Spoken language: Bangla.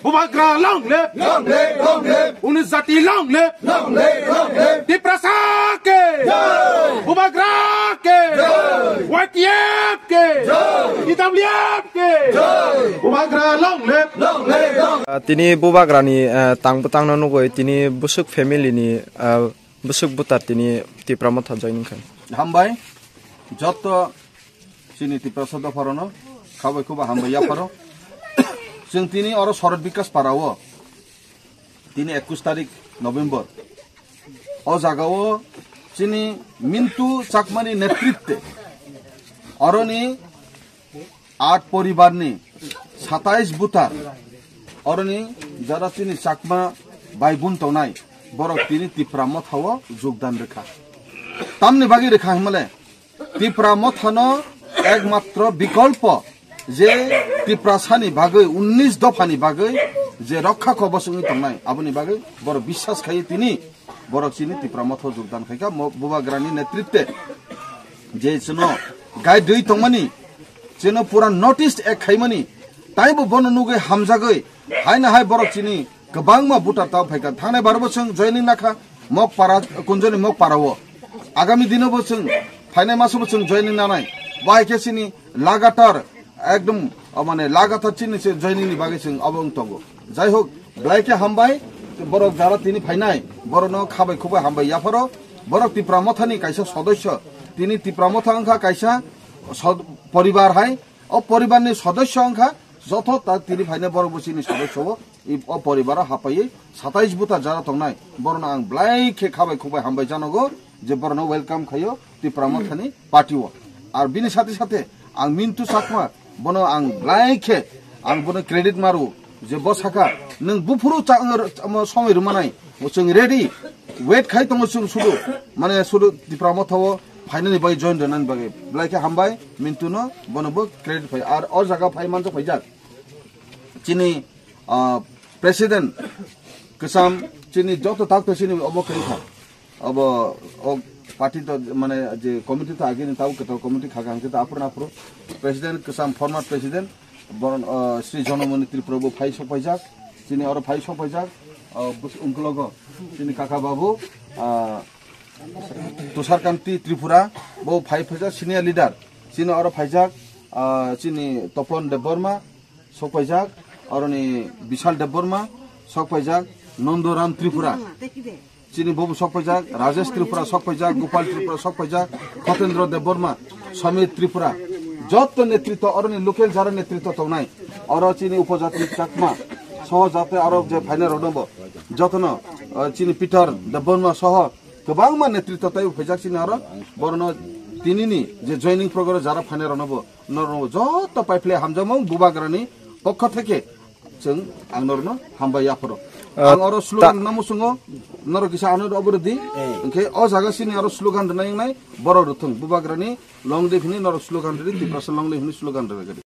Bubagra long live, Unizati long live, Tiprasa ke, Bubagra ke, Watiap ke, Italiap ke, Bubagra long live. Tini Bubagrani tang nugoi tini busuk family ni busuk butar tini Tipramot joining kan. Hambai, Joto Sini Tiprasada Farono, Kawakuba Hambai Yaparo. Sing tini oro Sorot Bikas Parawo. Tini 21 tarik November. O Zagawo Sini Mintu Sakmani Netritte. Oroni 8 পরিবারনি 27 বুতার অরনি যারা তিনি চাকমা ভাই বোন তনাই বরক তিনি তিপ্রামত হওয়া যোগদান রেখা তামনি বাগি রেখা হিমালে তিপ্রামত হনো একমাত্র বিকল্প যে তিপ্রাসানি বাগৈ 19 দফানি বাগৈ যে রক্ষা কবচনি তনাই আপনি বাগৈ বড় বিশ্বাস খাই তিনি বরক তিনি তিপ্রামত হওয়া যোগদান খাইকা বুবাগ্রানি নেতৃত্বে যে জন্য গাই দুই তংমানি যেন পুরা নটিস এক খাইমানি তাইবো বন নুগে হামজাগৈ হাইনা হাই বরক চিনি গবাংমা বুটা তাও ফাইকা থানে বারবছং জয়নিং নাখা মক পারা কুনজনি মক পারাও আগামী দিনে বছং ফাইনাই মাস বছং জয়নিং নানাই বাইকে চিনি লাগাতার একদম মানে লাগাতার চিনি সে জয়নিং নি বাগে চিং অবং তগো যাই হোক ব্লাইকে হামবাই বরক যারা তিনি ফাইনাই বরন খাবাই খুবাই হামবাই ইয়াফারো বরক তিপ্রামথানি কাইসা সদস্য তিনি তিপ্রামথা অংখা কাইসা পরিবার হাই ও পরিবারনি সদস্য অংখা যত তা তিনি ফাইনে বড় বসিনি সদস্য এই পরিবার হাপাই 27 বুতা যারা তংনাই বরন আং ব্লাইকে খাবাই খুবাই হামবাই জানগো যে বরন ওয়েলকাম খাইও তিপ্রামথানি পার্টিও আর বিনি সাথে সাথে আং মিন্টু সাকমা বন আং ব্লাইকে আং বন ক্রেডিট মারু যে বসাকা নং বুফুরু সময় রুমানাই ওচং রেডি ওয়েট খাই তং ওচং শুধু মানে শুধু তিপ্রামথাও ফাইনালি বাই জয়েন দনান বাগে ব্লাইকে হামবাই মিন্টুনো বনবো ক্রেডিট ফাই আর অ জায়গা ফাই মানজো ফাইজাক চিনি প্রেসিডেন্ট কসাম চিনি যত তাক চিনি অব খাইখা অব ও পার্টি তো মানে যে কমিটি তো আগে তাও কত কমিটি খাগা হাঙ্কে তো আপন আপরো প্রেসিডেন্ট কসাম ফরমার প্রেসিডেন্ট বরন শ্রী জনমনি ত্রিপ্রভু ফাই সপাইজাক চিনি আর ফাই সপাইজাক উনকলগ চিনি কাকা বাবু তুষারকান্তি ত্রিপুরা বউ ফাই ফাইজাক সিনিয়র লিডার চিনি আর ফাইজাক চিনি তপন দেববর্মা সপাইজাক অরনি বিশাল দেববর্মা সপাইজাক নন্দরাম ত্রিপুরা চিনি বাবু সপাইজাক রাজেশ ত্রিপুরা সপাইজাক গোপাল ত্রিপুরা সপাইজাক খতেন্দ্র দেববর্মা সমীর ত্রিপুরা যত নেতৃত্ব অরনি লোকাল যারা নেতৃত্ব তো নাই অর চিনি উপজাতি চাকমা সহ যাতে আরো যে ফাইনাল রডব যতন চিনি পিটার দেববর্মা সহ গোবাংমা নেতৃত্ব তাই ফাইজাক চিনি আর বরন তিনিনি যে জয়নিং প্রোগ্রাম যারা ফাইনাল রনব নরন যত পাইপ্লে হামজামং বুবাগ্রানি পক্ষ থেকে जों आं नरनो हामबाय याफरो आं अरो स्लोगान नामुसुङो नर किसा आनो अबरदि ओंखे अ जागासिनि आरो स्लोगान दनाय बर रुथुं बुबाग्रानि लं लिभनि नर स्लोगान रि तिप्रासा लं लिभनि स्लोगान रि